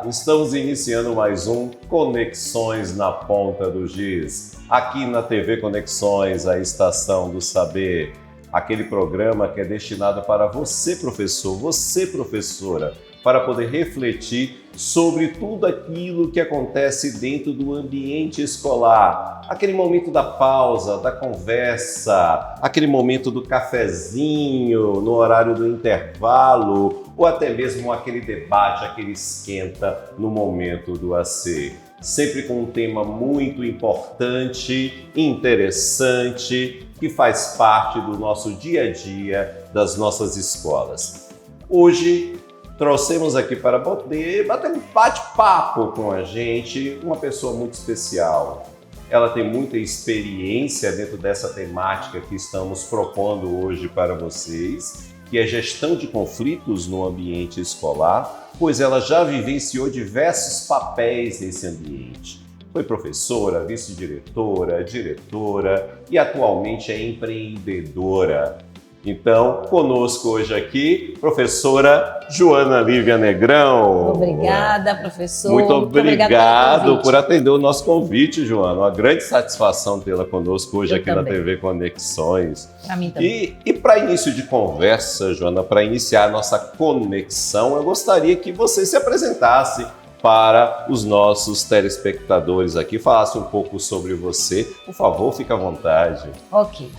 Estamos iniciando mais um Conexões na Ponta do Giz, aqui na TV Conexões, a Estação do Saber, aquele programa que é destinado para você, professor, você, professora, para poder refletir sobre tudo aquilo que acontece dentro do ambiente escolar. Aquele momento da pausa, da conversa, aquele momento do cafezinho, no horário do intervalo, ou até mesmo aquele debate, aquele esquenta no momento do AC. Sempre com um tema muito importante, interessante, que faz parte do nosso dia a dia, das nossas escolas. Hoje, trouxemos aqui para poder bater um bate-papo com a gente uma pessoa muito especial. Ela tem muita experiência dentro dessa temática que estamos propondo hoje para vocês, que é gestão de conflitos no ambiente escolar, pois ela já vivenciou diversos papéis nesse ambiente. Foi professora, vice-diretora, diretora e atualmente é empreendedora. Então, conosco hoje aqui, professora Joana Lívia Negrão. Obrigada, professor. Muito obrigado por atender o nosso convite, Joana. Uma grande satisfação tê-la conosco hoje aqui na TV Conexões. Para mim também. E para início de conversa, Joana, para iniciar a nossa conexão, eu gostaria que você se apresentasse para os nossos telespectadores aqui, falasse um pouco sobre você. Por favor, fique à vontade. Ok.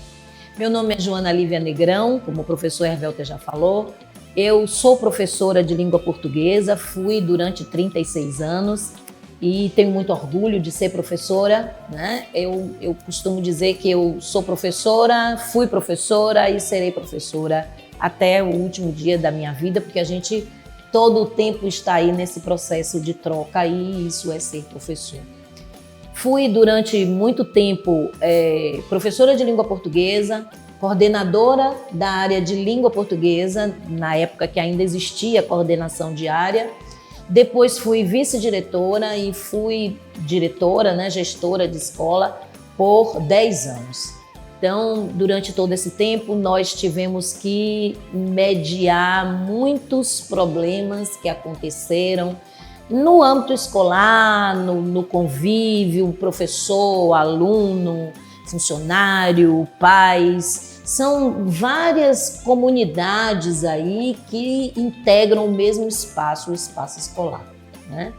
Meu nome é Joana Lívia Negrão, como o professor Hervelter já falou. Eu sou professora de língua portuguesa, fui durante 36 anos e tenho muito orgulho de ser professora, né? Eu costumo dizer que eu sou professora, fui professora e serei professora até o último dia da minha vida, porque a gente todo o tempo está aí nesse processo de troca e isso é ser professor. Fui durante muito tempo professora de língua portuguesa, coordenadora da área de língua portuguesa, na época que ainda existia coordenação de área. Depois fui vice-diretora e fui diretora, né, gestora de escola por 10 anos. Então, durante todo esse tempo, nós tivemos que mediar muitos problemas que aconteceram no âmbito escolar, no convívio, professor, aluno, funcionário, pais. São várias comunidades aí que integram o mesmo espaço, o espaço escolar, né?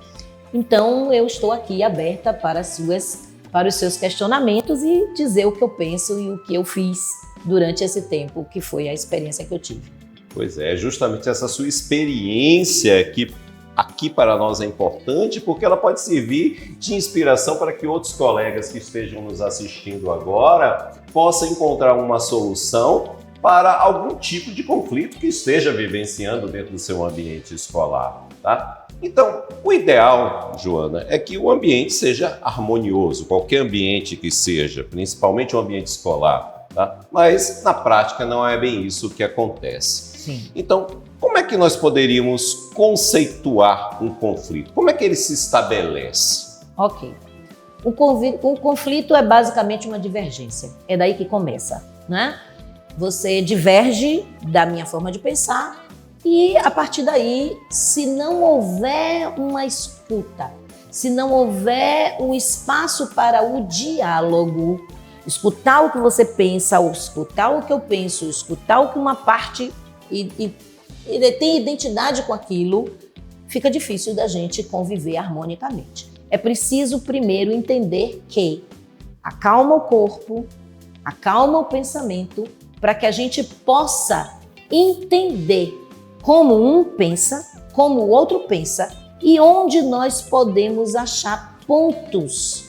Então, eu estou aqui aberta para os seus questionamentos e dizer o que eu penso e o que eu fiz durante esse tempo, que foi a experiência que eu tive. Pois é, justamente essa sua experiência que aqui para nós é importante porque ela pode servir de inspiração para que outros colegas que estejam nos assistindo agora possam encontrar uma solução para algum tipo de conflito que esteja vivenciando dentro do seu ambiente escolar, tá? Então, o ideal, Joana, é que o ambiente seja harmonioso, qualquer ambiente que seja, principalmente o ambiente escolar, tá? Mas na prática não é bem isso que acontece. Sim. Então, como é que nós poderíamos conceituar um conflito? Como é que ele se estabelece? Ok. O conflito é basicamente uma divergência. É daí que começa, né? Você diverge da minha forma de pensar e, a partir daí, se não houver uma escuta, se não houver um espaço para o diálogo, escutar o que você pensa, ou escutar o que eu penso, escutar o que uma parte e tem identidade com aquilo, fica difícil da gente conviver harmonicamente. É preciso primeiro entender que acalma o corpo, acalma o pensamento, para que a gente possa entender como um pensa, como o outro pensa e onde nós podemos achar pontos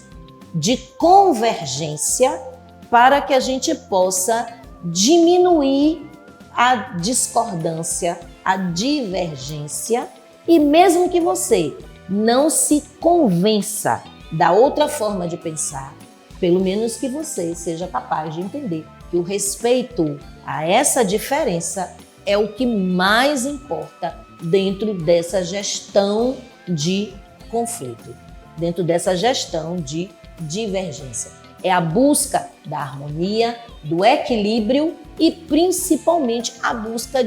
de convergência para que a gente possa diminuir a discordância, a divergência, e mesmo que você não se convença da outra forma de pensar, pelo menos que você seja capaz de entender que o respeito a essa diferença é o que mais importa dentro dessa gestão de conflito, dentro dessa gestão de divergência. É a busca da harmonia, do equilíbrio e principalmente a busca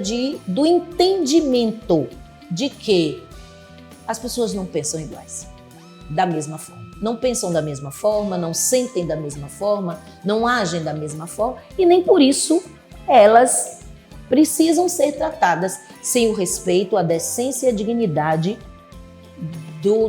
do entendimento de que as pessoas não pensam iguais, da mesma forma. Não pensam da mesma forma, não sentem da mesma forma, não agem da mesma forma e nem por isso elas precisam ser tratadas sem o respeito, a decência e a dignidade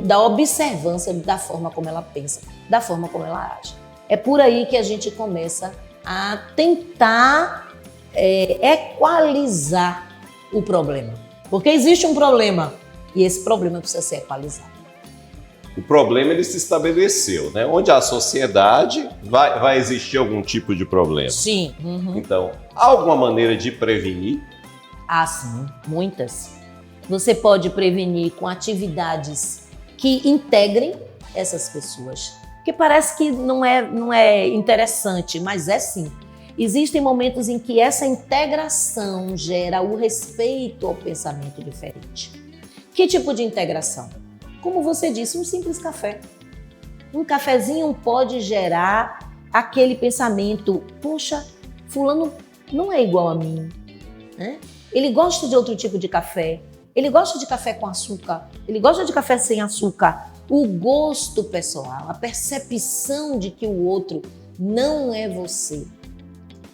da observância da forma como ela pensa, da forma como ela age. É por aí que a gente começa a tentar equalizar o problema. Porque existe um problema e esse problema precisa ser equalizado. O problema ele se estabeleceu, né? Onde há sociedade, vai existir algum tipo de problema. Sim. Então, há alguma maneira de prevenir? Ah, sim, muitas. Você pode prevenir com atividades que integrem essas pessoas. Porque parece que não é interessante, mas é sim. Existem momentos em que essa integração gera o respeito ao pensamento diferente. Que tipo de integração? Como você disse, um simples café. Um cafezinho pode gerar aquele pensamento, poxa, fulano não é igual a mim, né? Ele gosta de outro tipo de café, ele gosta de café com açúcar, ele gosta de café sem açúcar. O gosto pessoal, a percepção de que o outro não é você,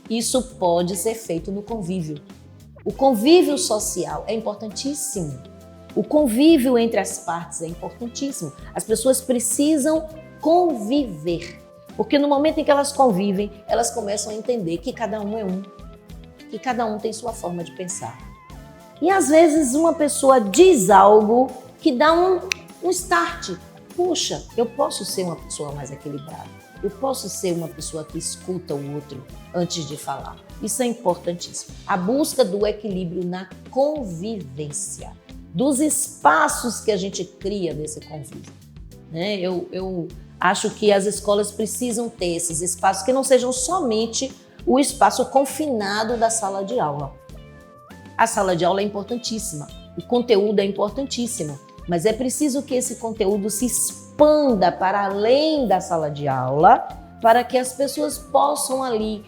isso pode ser feito no convívio. O convívio social é importantíssimo. O convívio entre as partes é importantíssimo. As pessoas precisam conviver, porque no momento em que elas convivem, elas começam a entender que cada um é um, que cada um tem sua forma de pensar. E às vezes uma pessoa diz algo que dá um start. Puxa, eu posso ser uma pessoa mais equilibrada, eu posso ser uma pessoa que escuta o outro antes de falar. Isso é importantíssimo. A busca do equilíbrio na convivência, dos espaços que a gente cria desse convívio, né? Eu acho que as escolas precisam ter esses espaços que não sejam somente o espaço confinado da sala de aula. A sala de aula é importantíssima, o conteúdo é importantíssimo, mas é preciso que esse conteúdo se expanda para além da sala de aula, para que as pessoas possam ali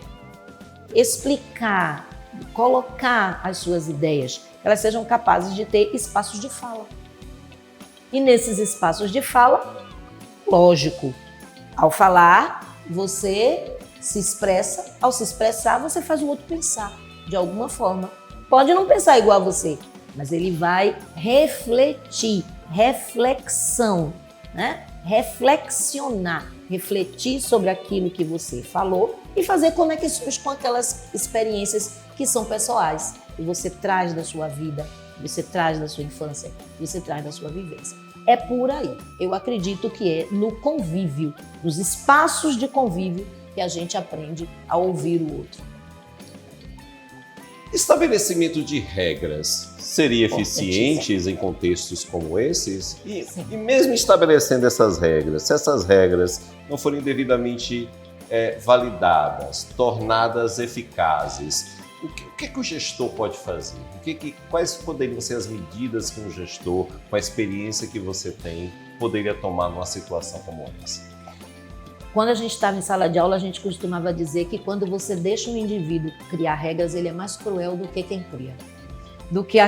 explicar, colocar as suas ideias, elas sejam capazes de ter espaços de fala. E nesses espaços de fala, lógico, ao falar, você se expressa, ao se expressar, você faz o outro pensar, de alguma forma. Pode não pensar igual a você, mas ele vai refletir, reflexão, né? Reflexionar, refletir sobre aquilo que você falou e fazer conexões com aquelas experiências que são pessoais, que você traz da sua vida, você traz da sua infância, você traz da sua vivência. É por aí. Eu acredito que é no convívio, nos espaços de convívio, que a gente aprende a ouvir o outro. Estabelecimento de regras seria eficientes em contextos como esses? E mesmo estabelecendo essas regras, se essas regras não forem devidamente validadas, tornadas eficazes, o que o gestor pode fazer? Quais poderiam ser as medidas que um gestor, com a experiência que você tem, poderia tomar numa situação como essa? Quando a gente estava em sala de aula, a gente costumava dizer que quando você deixa um indivíduo criar regras, ele é mais cruel do que quem cria, do que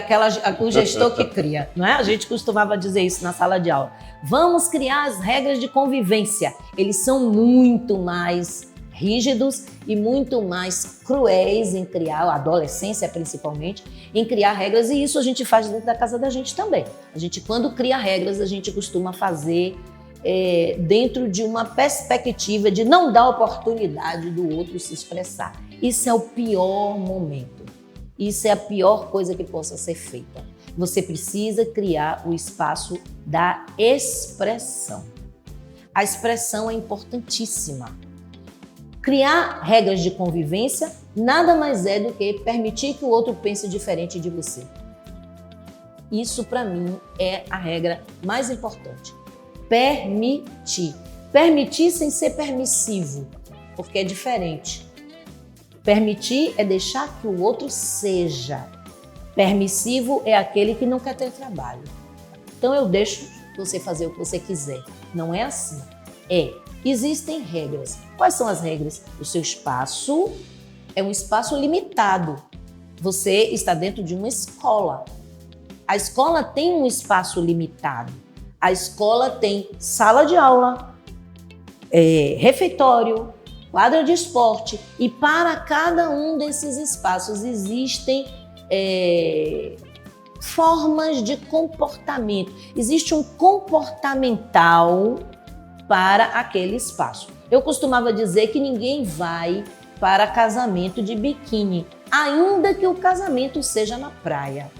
o gestor que cria, não é? A gente costumava dizer isso na sala de aula. Vamos criar as regras de convivência. Eles são muito mais rígidos e muito mais cruéis em criar, a adolescência principalmente, em criar regras, e isso a gente faz dentro da casa da gente também. A gente, quando cria regras, a gente costuma fazer dentro de uma perspectiva de não dar oportunidade do outro se expressar. Isso é o pior momento. Isso é a pior coisa que possa ser feita. Você precisa criar o espaço da expressão. A expressão é importantíssima. Criar regras de convivência nada mais é do que permitir que o outro pense diferente de você. Isso, para mim, é a regra mais importante. Permitir. Permitir sem ser permissivo, porque é diferente. Permitir é deixar que o outro seja. Permissivo é aquele que não quer ter trabalho. Então eu deixo você fazer o que você quiser. Não é assim. Existem regras. Quais são as regras? O seu espaço é um espaço limitado. Você está dentro de uma escola. A escola tem um espaço limitado. A escola tem sala de aula, refeitório, quadra de esporte, e para cada um desses espaços existem formas de comportamento. Existe um comportamental para aquele espaço. Eu costumava dizer que ninguém vai para casamento de biquíni, ainda que o casamento seja na praia.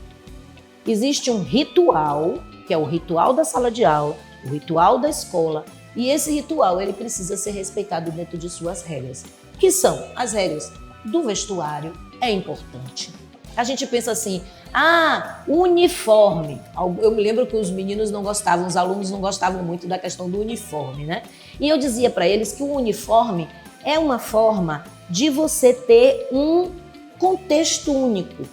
Existe um ritual, que é o ritual da sala de aula, o ritual da escola, e esse ritual ele precisa ser respeitado dentro de suas regras, que são as regras do vestuário, é importante. A gente pensa assim, uniforme. Eu me lembro que os meninos não gostavam, os alunos não gostavam muito da questão do uniforme, né? E eu dizia para eles que o uniforme é uma forma de você ter um contexto único.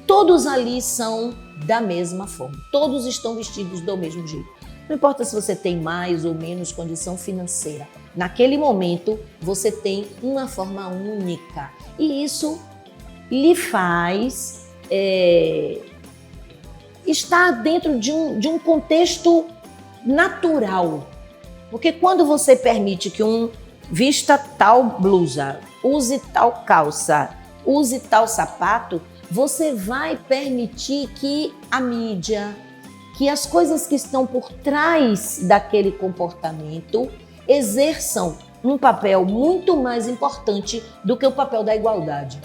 Todos ali são da mesma forma, todos estão vestidos do mesmo jeito. Não importa se você tem mais ou menos condição financeira. Naquele momento, você tem uma forma única. E isso lhe faz estar dentro de um contexto natural. Porque quando você permite que vista tal blusa, use tal calça, use tal sapato, você vai permitir que a mídia, que as coisas que estão por trás daquele comportamento exerçam um papel muito mais importante do que o papel da igualdade,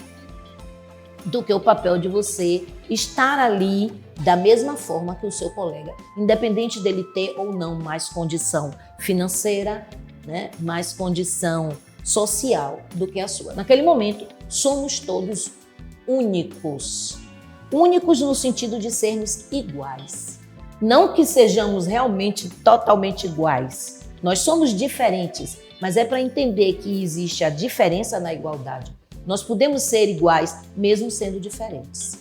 do que o papel de você estar ali da mesma forma que o seu colega, independente dele ter ou não mais condição financeira, né, mais condição social do que a sua. Naquele momento, somos todos únicos. Únicos no sentido de sermos iguais. Não que sejamos realmente totalmente iguais. Nós somos diferentes, mas é para entender que existe a diferença na igualdade. Nós podemos ser iguais mesmo sendo diferentes.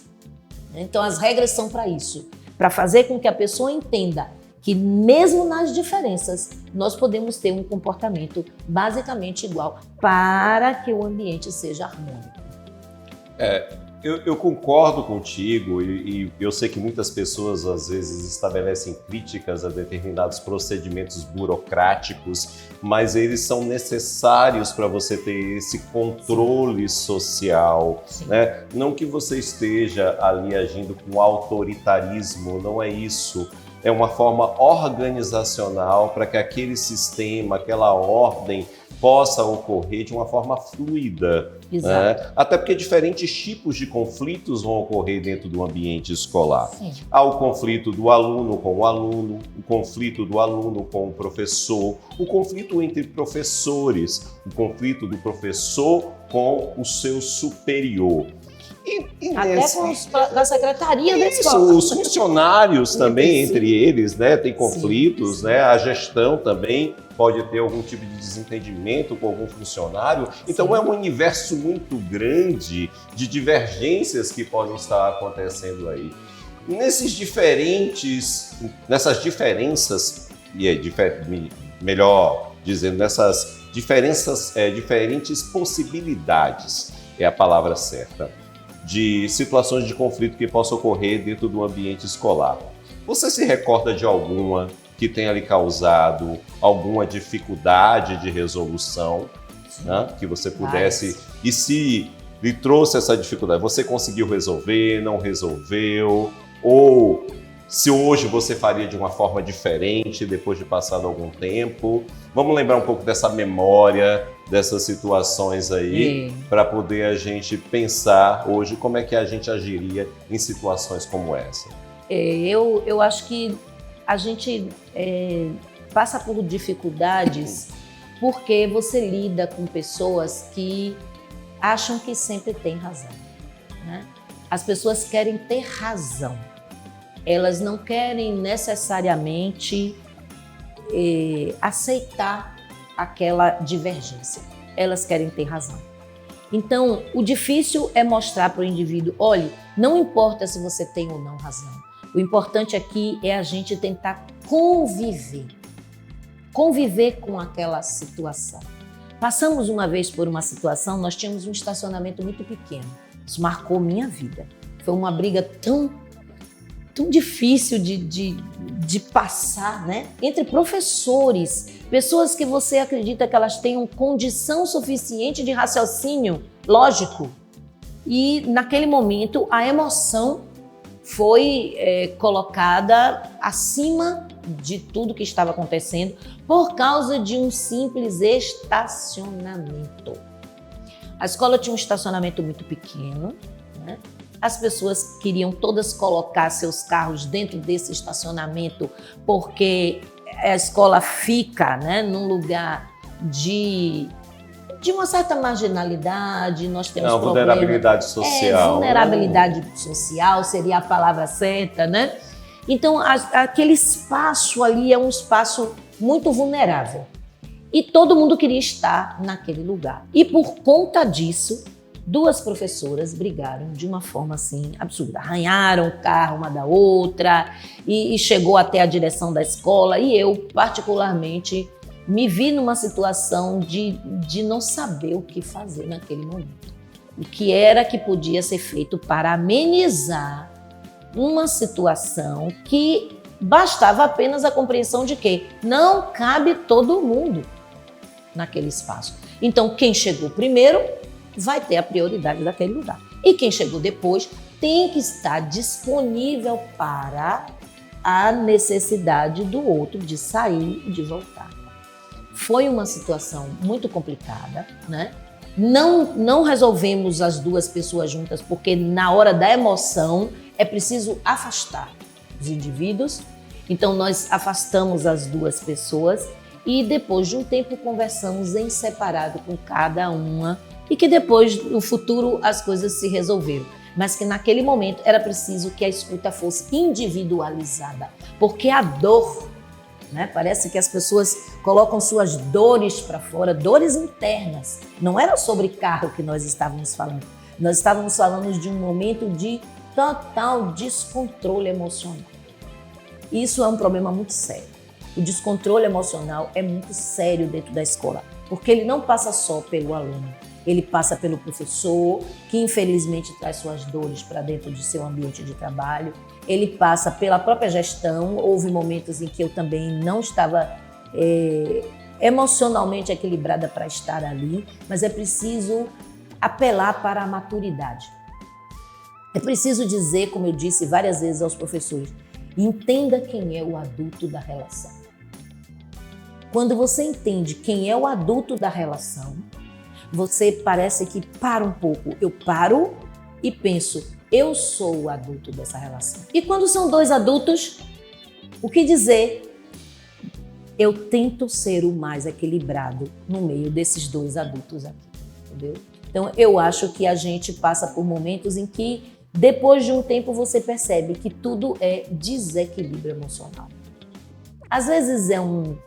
Então as regras são para isso, para fazer com que a pessoa entenda que mesmo nas diferenças nós podemos ter um comportamento basicamente igual para que o ambiente seja harmônico. Eu concordo contigo e eu sei que muitas pessoas às vezes estabelecem críticas a determinados procedimentos burocráticos, mas eles são necessários para você ter esse controle social, né? Não que você esteja ali agindo com autoritarismo, não é isso. É uma forma organizacional para que aquele sistema, aquela ordem possa ocorrer de uma forma fluida. Né? Até porque diferentes tipos de conflitos vão ocorrer dentro do ambiente escolar. Sim. Há o conflito do aluno com o aluno, o conflito do aluno com o professor, o conflito entre professores, o conflito do professor com o seu superior. Até com a secretaria da escola. Os funcionários também, entre eles, né, tem conflitos, né? A gestão também pode ter algum tipo de desentendimento com algum funcionário. Então é um universo muito grande de divergências que podem estar acontecendo aí. Nessas diferenças, melhor dizendo, nessas diferentes possibilidades, é a palavra certa, de situações de conflito que possam ocorrer dentro do ambiente escolar. Você se recorda de alguma que tenha lhe causado alguma dificuldade de resolução, né? Que você pudesse... E se lhe trouxe essa dificuldade, você conseguiu resolver, não resolveu? Ou se hoje você faria de uma forma diferente depois de passado algum tempo? Vamos lembrar um pouco dessa memória, dessas situações aí, para poder a gente pensar hoje como é que a gente agiria em situações como essa. Eu acho que a gente passa por dificuldades porque você lida com pessoas que acham que sempre têm razão, né? As pessoas querem ter razão. Elas não querem necessariamente aceitar aquela divergência. Elas querem ter razão. Então, o difícil é mostrar para o indivíduo, olha, não importa se você tem ou não razão. O importante aqui é a gente tentar conviver com aquela situação. Passamos uma vez por uma situação, nós tínhamos um estacionamento muito pequeno. Isso marcou minha vida. Foi uma briga tão tão difícil de passar, né? Entre professores, pessoas que você acredita que elas tenham condição suficiente de raciocínio lógico. E naquele momento a emoção foi colocada acima de tudo que estava acontecendo por causa de um simples estacionamento. A escola tinha um estacionamento muito pequeno, né? As pessoas queriam todas colocar seus carros dentro desse estacionamento porque a escola fica, né, num lugar de uma certa marginalidade, nós temos vulnerabilidade social. Vulnerabilidade social seria a palavra certa, né? Então, aquele espaço ali é um espaço muito vulnerável. E todo mundo queria estar naquele lugar. E por conta disso, 2 professoras brigaram de uma forma assim absurda. Arranharam o carro uma da outra e chegou até a direção da escola. E eu, particularmente, me vi numa situação de não saber o que fazer naquele momento. O que era que podia ser feito para amenizar uma situação que bastava apenas a compreensão de que não cabe todo mundo naquele espaço. Então, quem chegou primeiro vai ter a prioridade daquele lugar. E quem chegou depois tem que estar disponível para a necessidade do outro de sair e de voltar. Foi uma situação muito complicada, né? Não resolvemos as 2 pessoas juntas, porque na hora da emoção é preciso afastar os indivíduos. Então nós afastamos as 2 pessoas e depois de um tempo conversamos em separado com cada uma e que depois, no futuro, as coisas se resolveram. Mas que naquele momento era preciso que a escuta fosse individualizada, porque a dor, né? Parece que as pessoas colocam suas dores para fora, dores internas. Não era sobre carro que nós estávamos falando. Nós estávamos falando de um momento de total descontrole emocional. Isso é um problema muito sério. O descontrole emocional é muito sério dentro da escola, porque ele não passa só pelo aluno, ele passa pelo professor, que infelizmente traz suas dores para dentro de seu ambiente de trabalho, ele passa pela própria gestão. Houve momentos em que eu também não estava emocionalmente equilibrada para estar ali, mas é preciso apelar para a maturidade. É preciso dizer, como eu disse várias vezes aos professores, entenda quem é o adulto da relação. Quando você entende quem é o adulto da relação, você parece que para um pouco. Eu paro e penso, eu sou o adulto dessa relação. E quando são 2 adultos, o que dizer? Eu tento ser o mais equilibrado no meio desses 2 adultos aqui, entendeu? Então, eu acho que a gente passa por momentos em que, depois de um tempo, você percebe que tudo é desequilíbrio emocional. Às vezes é um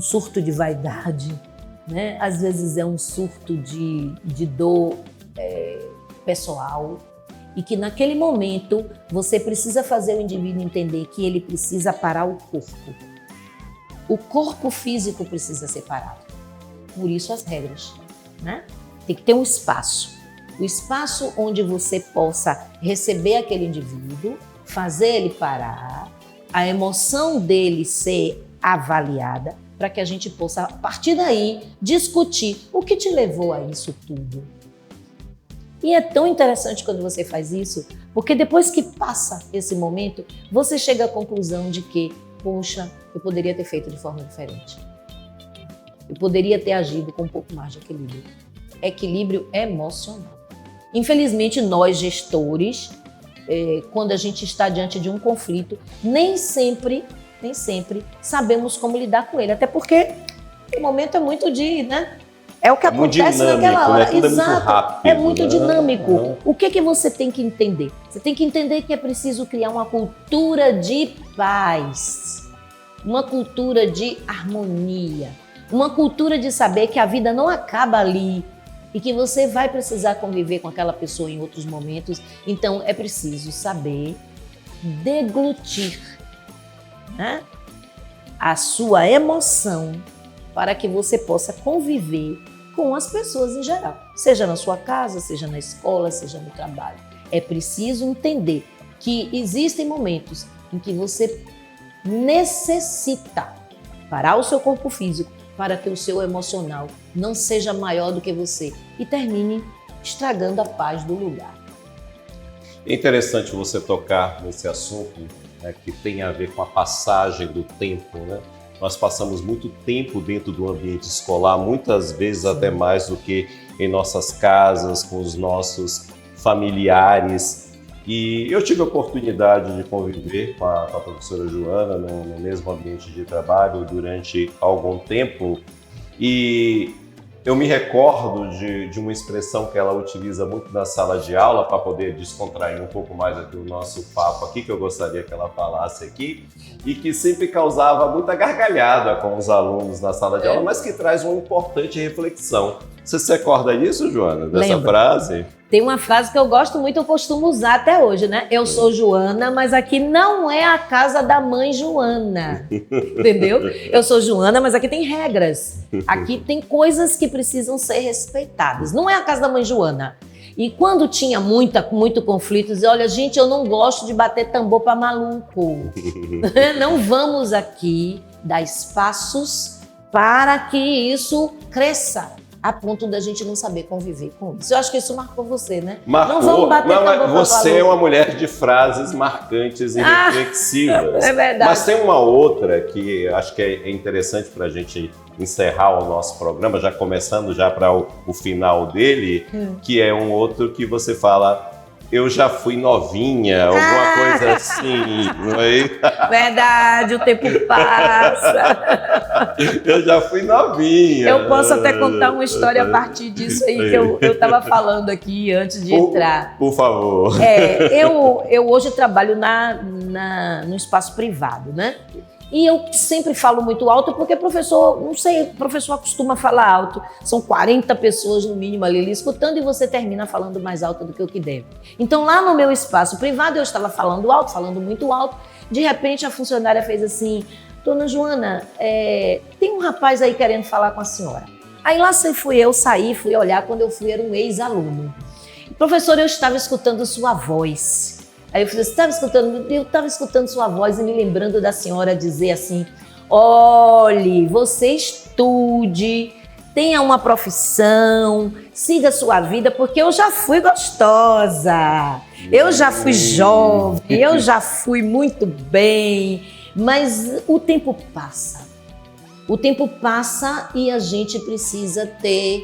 surto de vaidade, né? Às vezes é um surto de dor pessoal, e que naquele momento você precisa fazer o indivíduo entender que ele precisa parar o corpo. O corpo físico precisa ser parado. Por isso as regras, né? Tem que ter um espaço. O espaço onde você possa receber aquele indivíduo, fazer ele parar, a emoção dele ser avaliada, para que a gente possa, a partir daí, discutir o que te levou a isso tudo. E é tão interessante quando você faz isso, porque depois que passa esse momento, você chega à conclusão de que, poxa, eu poderia ter feito de forma diferente. Eu poderia ter agido com um pouco mais de equilíbrio. Equilíbrio emocional. Infelizmente, nós gestores, quando a gente está diante de um conflito, nem sempre sabemos como lidar com ele. Até porque o momento é muito né? É o que acontece naquela hora. Né? Exato. É muito rápido, é muito dinâmico. Uhum. O que você tem que entender? Você tem que entender que é preciso criar uma cultura de paz, uma cultura de harmonia, uma cultura de saber que a vida não acaba ali e que você vai precisar conviver com aquela pessoa em outros momentos. Então, é preciso saber deglutir, né, a sua emoção para que você possa conviver com as pessoas em geral, seja na sua casa, seja na escola, seja no trabalho. É preciso entender que existem momentos em que você necessita parar o seu corpo físico para que o seu emocional não seja maior do que você e termine estragando a paz do lugar. É interessante você tocar nesse assunto, né, que tem a ver com a passagem do tempo, né? Nós passamos muito tempo dentro do ambiente escolar, muitas vezes até mais do que em nossas casas, com os nossos familiares. E eu tive a oportunidade de conviver com a professora Joana no mesmo ambiente de trabalho durante algum tempo. E eu me recordo de uma expressão que ela utiliza muito na sala de aula para poder descontrair um pouco mais aqui o nosso papo aqui, que eu gostaria que ela falasse aqui, e que sempre causava muita gargalhada com os alunos na sala de aula, mas que traz uma importante reflexão. Você se recorda disso, Joana, dessa frase? Tem uma frase que eu gosto muito, eu costumo usar até hoje, né? Eu sou Joana, mas aqui não é a casa da mãe Joana, entendeu? Eu sou Joana, mas aqui tem regras. Aqui tem coisas que precisam ser respeitadas. Não é a casa da mãe Joana. E quando tinha muito conflito, dizia, olha, gente, eu não gosto de bater tambor para maluco. Não vamos aqui dar espaços para que isso cresça, a ponto da gente não saber conviver com isso. Eu acho que isso marcou você, né? Marcou. Não vamos bater tambor. Você é uma mulher de frases marcantes e reflexivas. É verdade. Mas tem uma outra que acho que é interessante para a gente encerrar o nosso programa, já começando já para o final dele, que é um outro que você fala... Eu já fui novinha, alguma coisa assim, não é? Verdade, o tempo passa. Eu já fui novinha. Eu posso até contar uma história a partir disso aí que eu estava falando aqui antes de entrar. Por favor. Eu hoje trabalho no espaço privado, né? E eu sempre falo muito alto porque professor, não sei, professor acostuma falar alto. São 40 pessoas no mínimo ali escutando e você termina falando mais alto do que o que deve. Então lá no meu espaço privado eu estava falando alto, falando muito alto. De repente a funcionária fez assim, dona Joana, tem um rapaz aí querendo falar com a senhora. Aí lá fui eu, fui olhar, quando eu fui era um ex-aluno. Professor, eu estava escutando sua voz. Aí eu falei, você estava escutando? Eu estava escutando sua voz e me lembrando da senhora dizer assim, olhe, você estude, tenha uma profissão, siga a sua vida, porque eu já fui gostosa, eu já fui jovem, eu já fui muito bem, mas o tempo passa. O tempo passa e a gente precisa ter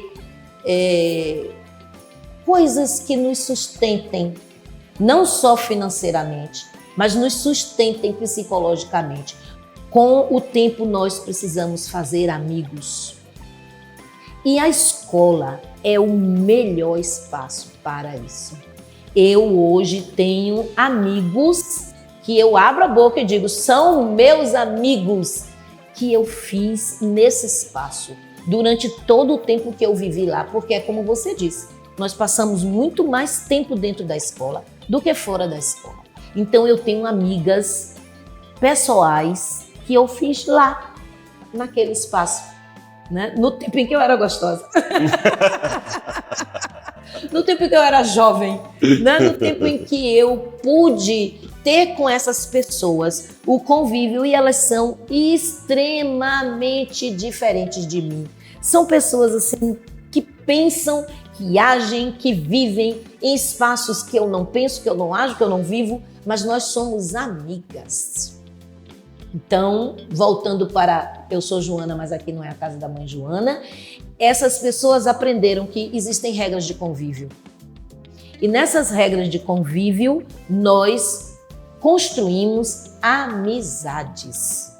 coisas que nos sustentem, não só financeiramente, mas nos sustentem psicologicamente. Com o tempo, nós precisamos fazer amigos. E a escola é o melhor espaço para isso. Eu hoje tenho amigos que eu abro a boca e digo, são meus amigos, que eu fiz nesse espaço, durante todo o tempo que eu vivi lá, porque é como você disse, nós passamos muito mais tempo dentro da escola do que fora da escola. Então eu tenho amigas pessoais que eu fiz lá, naquele espaço, né? No tempo em que eu era gostosa. No tempo em que eu era jovem, né? No tempo em que eu pude ter com essas pessoas o convívio e elas são extremamente diferentes de mim. São pessoas assim que pensam, que agem, que vivem em espaços que eu não penso, que eu não ajo, que eu não vivo, mas nós somos amigas. Então, voltando para eu sou Joana, mas aqui não é a casa da mãe Joana, essas pessoas aprenderam que existem regras de convívio. E nessas regras de convívio, nós construímos amizades.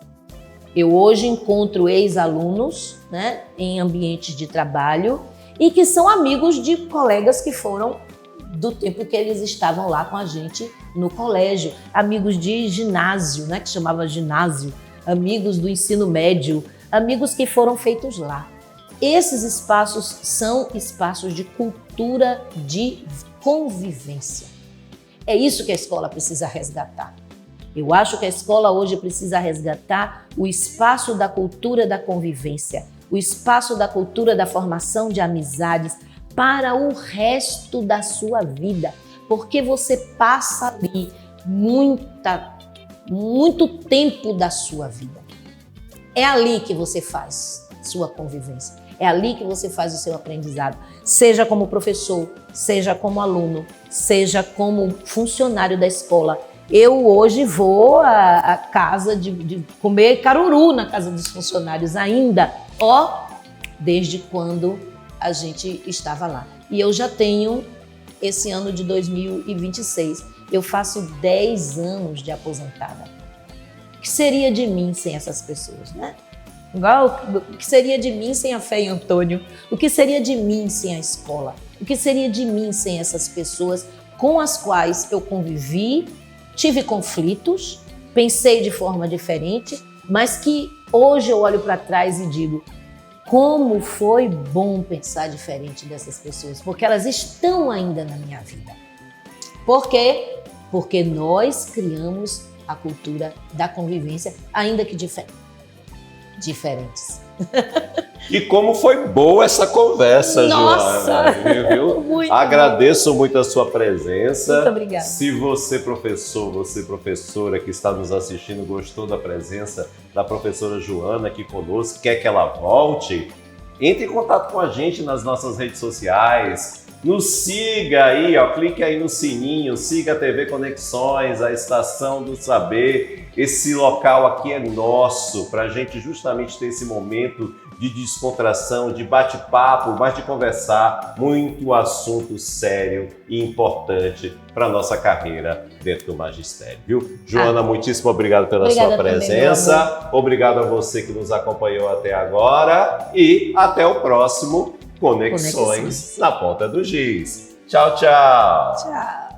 Eu hoje encontro ex-alunos, né, em ambientes de trabalho e que são amigos de colegas que foram do tempo que eles estavam lá com a gente no colégio, amigos de ginásio, né, que chamava ginásio, amigos do ensino médio, amigos que foram feitos lá. Esses espaços são espaços de cultura de convivência. É isso que a escola precisa resgatar. Eu acho que a escola hoje precisa resgatar o espaço da cultura da convivência, o espaço da cultura da formação de amizades para o resto da sua vida, porque você passa ali muito tempo da sua vida. É ali que você faz sua convivência. É ali que você faz o seu aprendizado. Seja como professor, seja como aluno, seja como funcionário da escola. Eu hoje vou à casa de comer caruru na casa dos funcionários ainda, desde quando a gente estava lá. E eu já tenho, esse ano de 2026, eu faço 10 anos de aposentada. O que seria de mim sem essas pessoas, né? Igual, o que seria de mim sem a fé em Antônio? O que seria de mim sem a escola? O que seria de mim sem essas pessoas com as quais eu convivi, tive conflitos, pensei de forma diferente, mas que hoje eu olho para trás e digo, como foi bom pensar diferente dessas pessoas, porque elas estão ainda na minha vida. Por quê? Porque nós criamos a cultura da convivência, ainda que diferentes. E como foi boa essa conversa, Nossa! Joana, viu? Muito Agradeço muito a sua presença. Muito obrigada. Se você, professor, você, professora que está nos assistindo, gostou da presença da professora Joana aqui conosco, quer que ela volte, entre em contato com a gente nas nossas redes sociais, nos siga aí, clique aí no sininho, siga a TV Conexões, a Estação do Saber. Esse local aqui é nosso, para a gente justamente ter esse momento de descontração, de bate-papo, mas de conversar, muito assunto sério e importante para a nossa carreira dentro do magistério, viu? Joana, muitíssimo obrigado pela sua presença, também, obrigado a você que nos acompanhou até agora e até o próximo Conexões na Ponta do Giz. Tchau, tchau! Tchau!